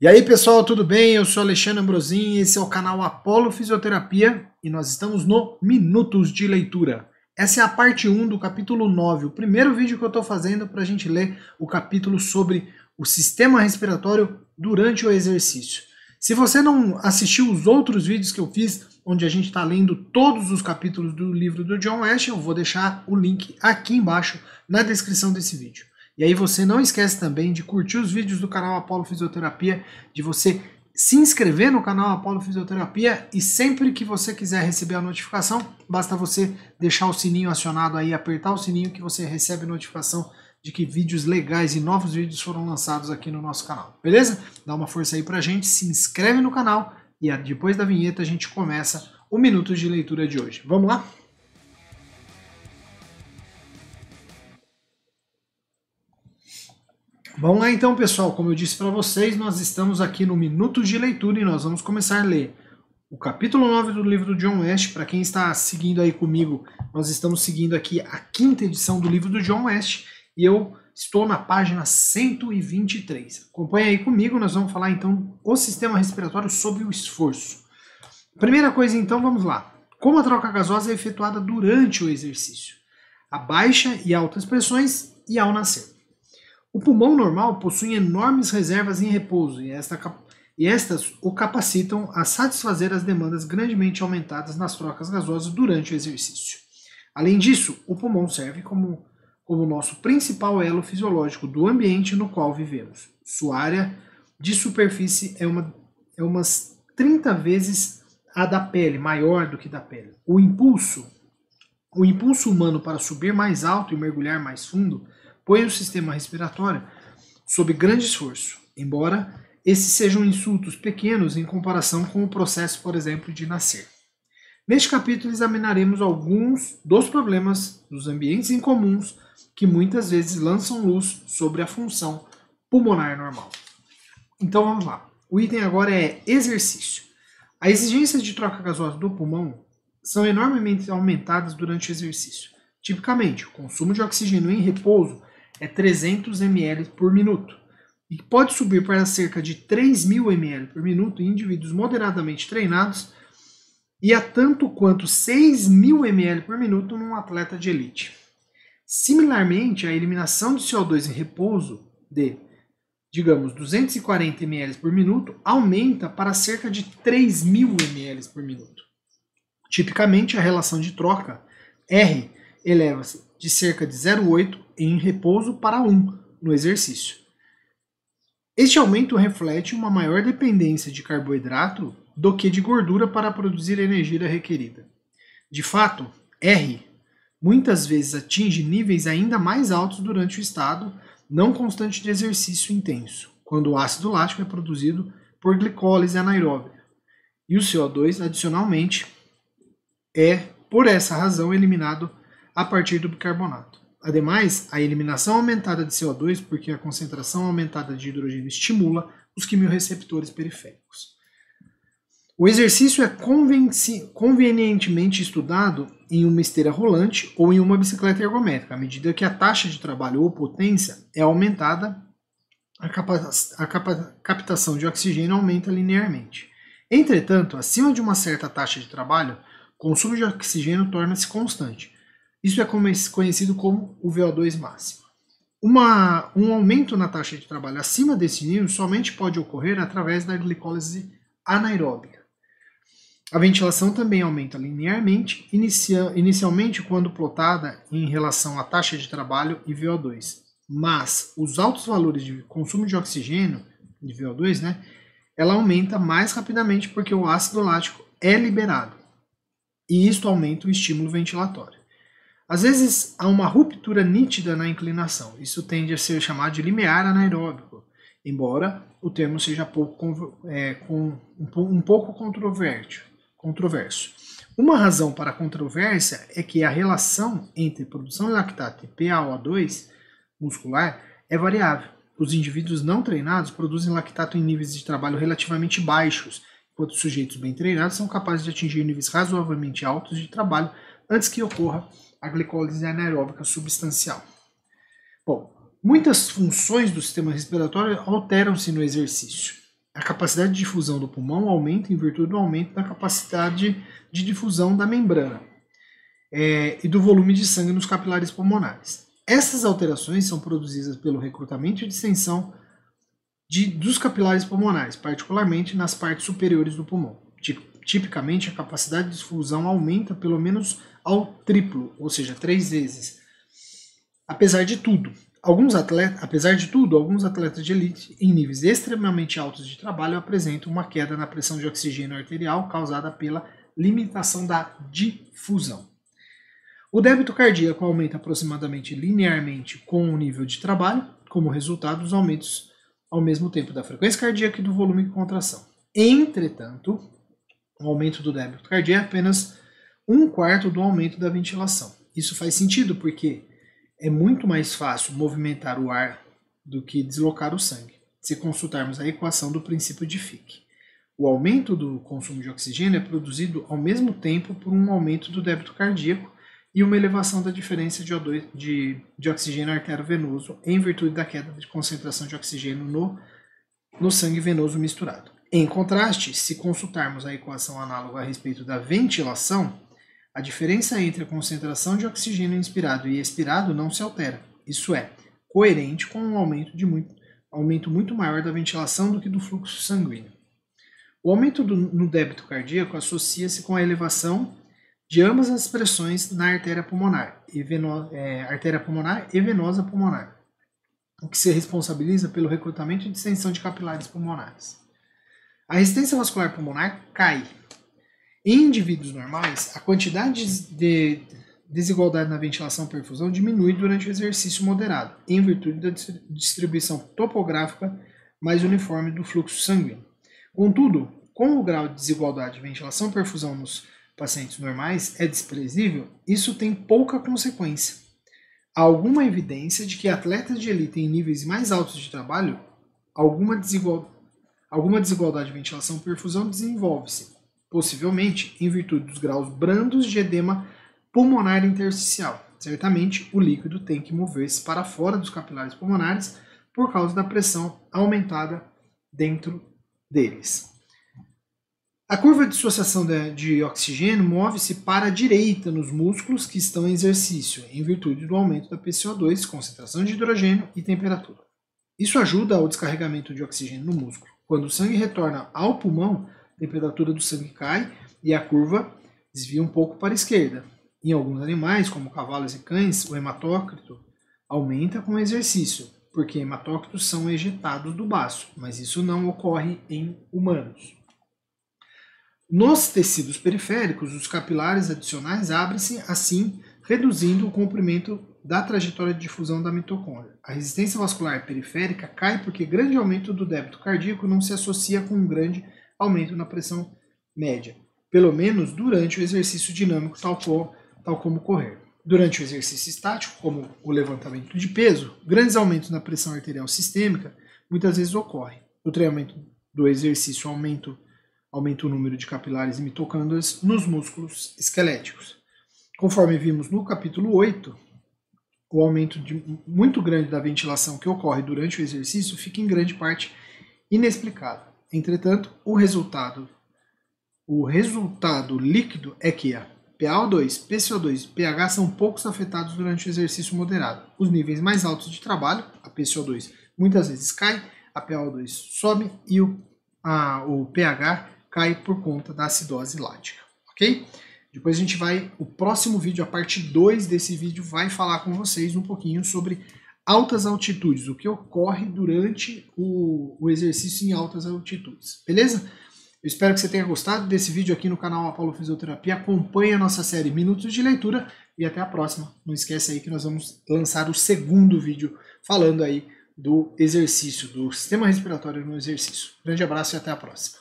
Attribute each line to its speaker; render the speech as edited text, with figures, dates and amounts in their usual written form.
Speaker 1: E aí pessoal, tudo bem? Eu sou Alexandre Ambrosin, esse é o canal Apolo Fisioterapia e nós estamos no Minutos de Leitura. Essa é a parte 1 do capítulo 9, o primeiro vídeo que eu estou fazendo para a gente ler o capítulo sobre o sistema respiratório durante o exercício. Se você não assistiu os outros vídeos que eu fiz, onde a gente está lendo todos os capítulos do livro do John West, eu vou deixar o link aqui embaixo na descrição desse vídeo. E aí você não esquece também de curtir os vídeos do canal Apolo Fisioterapia, de você se inscrever no canal Apolo Fisioterapia e sempre que você quiser receber a notificação, basta você deixar o sininho acionado aí, apertar o sininho que você recebe notificação de que vídeos legais e novos vídeos foram lançados aqui no nosso canal, beleza? Dá uma força aí pra gente, se inscreve no canal e depois da vinheta a gente começa o Minutos de Leitura de hoje. Vamos lá? Vamos lá então, pessoal. Como eu disse para vocês, nós estamos aqui no Minutos de Leitura e nós vamos começar a ler o capítulo 9 do livro do John West. Para quem está seguindo aí comigo, nós estamos seguindo aqui a 5ª edição do livro do John West e eu estou na página 123. Acompanha aí comigo, nós vamos falar então o sistema respiratório sob o esforço. Primeira coisa então, vamos lá. Como a troca gasosa é efetuada durante o exercício? A baixa e altas pressões e ao nascer. O pulmão normal possui enormes reservas em repouso e estas o capacitam a satisfazer as demandas grandemente aumentadas nas trocas gasosas durante o exercício. Além disso, o pulmão serve como nosso principal elo fisiológico do ambiente no qual vivemos. Sua área de superfície é umas 30 vezes a da pele, maior do que da pele. O impulso humano para subir mais alto e mergulhar mais fundo põe o sistema respiratório sob grande esforço, embora esses sejam insultos pequenos em comparação com o processo, por exemplo, de nascer. Neste capítulo examinaremos alguns dos problemas dos ambientes incomuns que muitas vezes lançam luz sobre a função pulmonar normal. Então vamos lá. O item agora é exercício. As exigências de troca gasosa do pulmão são enormemente aumentadas durante o exercício. Tipicamente, o consumo de oxigênio em repouso é 300 ml por minuto e pode subir para cerca de 3.000 ml por minuto em indivíduos moderadamente treinados e a tanto quanto 6.000 ml por minuto num atleta de elite. Similarmente, a eliminação de CO2 em repouso de, digamos, 240 ml por minuto aumenta para cerca de 3.000 ml por minuto. Tipicamente, a relação de troca R eleva-se de cerca de 0,8 em repouso para 1 no exercício. Este aumento reflete uma maior dependência de carboidrato do que de gordura para produzir a energia requerida. De fato, R muitas vezes atinge níveis ainda mais altos durante o estado não constante de exercício intenso, quando o ácido lático é produzido por glicólise anaeróbica, e o CO2, adicionalmente, é, por essa razão, eliminado a partir do bicarbonato. Ademais, a eliminação aumentada de CO2, porque a concentração aumentada de hidrogênio estimula os quimiorreceptores periféricos. O exercício é convenientemente estudado em uma esteira rolante ou em uma bicicleta ergométrica. À medida que a taxa de trabalho ou potência é aumentada, a captação de oxigênio aumenta linearmente. Entretanto, acima de uma certa taxa de trabalho, o consumo de oxigênio torna-se constante. Isso é conhecido como o VO2 máximo. Um aumento na taxa de trabalho acima desse nível somente pode ocorrer através da glicólise anaeróbica. A ventilação também aumenta linearmente, inicialmente quando plotada em relação à taxa de trabalho e VO2. Mas os altos valores de consumo de oxigênio, de VO2, ela aumenta mais rapidamente porque o ácido lático é liberado. E isto aumenta o estímulo ventilatório. Às vezes há uma ruptura nítida na inclinação. Isso tende a ser chamado de limiar anaeróbico, embora o termo seja um pouco controverso. Uma razão para a controvérsia é que a relação entre produção de lactato e PaO2 muscular é variável. Os indivíduos não treinados produzem lactato em níveis de trabalho relativamente baixos, enquanto os sujeitos bem treinados são capazes de atingir níveis razoavelmente altos de trabalho antes que ocorra a glicólise anaeróbica substancial. Bom, muitas funções do sistema respiratório alteram-se no exercício. a capacidade de difusão do pulmão aumenta em virtude do aumento da capacidade de difusão da membrana e do volume de sangue nos capilares pulmonares. Essas alterações são produzidas pelo recrutamento e distensão dos capilares pulmonares, particularmente nas partes superiores do pulmão. Tipicamente, a capacidade de difusão aumenta pelo menos ao triplo, ou seja, 3 vezes. Apesar de tudo, alguns atletas de elite em níveis extremamente altos de trabalho apresentam uma queda na pressão de oxigênio arterial causada pela limitação da difusão. O débito cardíaco aumenta aproximadamente linearmente com o nível de trabalho, como resultado dos aumentos ao mesmo tempo da frequência cardíaca e do volume de contração. Entretanto, o aumento do débito cardíaco é apenas 1/4 do aumento da ventilação. Isso faz sentido porque é muito mais fácil movimentar o ar do que deslocar o sangue, se consultarmos a equação do princípio de Fick. O aumento do consumo de oxigênio é produzido ao mesmo tempo por um aumento do débito cardíaco e uma elevação da diferença de oxigênio arteriovenoso em virtude da queda de concentração de oxigênio no sangue venoso misturado. Em contraste, se consultarmos a equação análoga a respeito da ventilação, a diferença entre a concentração de oxigênio inspirado e expirado não se altera. Isso é coerente com um aumento muito maior da ventilação do que do fluxo sanguíneo. O aumento no débito cardíaco associa-se com a elevação de ambas as pressões na artéria pulmonar e venosa pulmonar, o que se responsabiliza pelo recrutamento e distensão de capilares pulmonares. A resistência vascular pulmonar cai. Em indivíduos normais, a quantidade de desigualdade na ventilação-perfusão diminui durante o exercício moderado, em virtude da distribuição topográfica mais uniforme do fluxo sanguíneo. Contudo, como o grau de desigualdade de ventilação-perfusão nos pacientes normais é desprezível, isso tem pouca consequência. Há alguma evidência de que atletas de elite em níveis mais altos de trabalho, alguma desigualdade de ventilação-perfusão desenvolve-se, possivelmente em virtude dos graus brandos de edema pulmonar intersticial. Certamente, o líquido tem que mover-se para fora dos capilares pulmonares por causa da pressão aumentada dentro deles. A curva de dissociação de oxigênio move-se para a direita nos músculos que estão em exercício, em virtude do aumento da PCO2, concentração de hidrogênio e temperatura. Isso ajuda ao descarregamento de oxigênio no músculo. Quando o sangue retorna ao pulmão, a temperatura do sangue cai e a curva desvia um pouco para a esquerda. Em alguns animais, como cavalos e cães, o hematócrito aumenta com o exercício, porque hematócritos são ejetados do baço, mas isso não ocorre em humanos. Nos tecidos periféricos, os capilares adicionais abrem-se, assim, reduzindo o comprimento da trajetória de difusão da mitocôndria. A resistência vascular periférica cai porque grande aumento do débito cardíaco não se associa com um grande aumento na pressão média, pelo menos durante o exercício dinâmico, tal como correr. Durante o exercício estático, como o levantamento de peso, grandes aumentos na pressão arterial sistêmica muitas vezes ocorrem. O treinamento do exercício aumenta o número de capilares e mitocôndrias nos músculos esqueléticos. Conforme vimos no capítulo 8, o aumento muito grande da ventilação que ocorre durante o exercício fica em grande parte inexplicado. Entretanto, o resultado líquido é que a PaO2, PCO2 e pH são poucos afetados durante o exercício moderado. Os níveis mais altos de trabalho, a PCO2 muitas vezes cai, a PaO2 sobe e o pH cai por conta da acidose lática, ok? Depois a gente o próximo vídeo, a parte 2 desse vídeo, vai falar com vocês um pouquinho sobre altas altitudes, o que ocorre durante o exercício em altas altitudes, beleza? Eu espero que você tenha gostado desse vídeo aqui no canal Apollo Fisioterapia. Acompanhe a nossa série Minutos de Leitura e até a próxima. Não esquece aí que nós vamos lançar o segundo vídeo falando aí do exercício, do sistema respiratório no exercício. Grande abraço e até a próxima.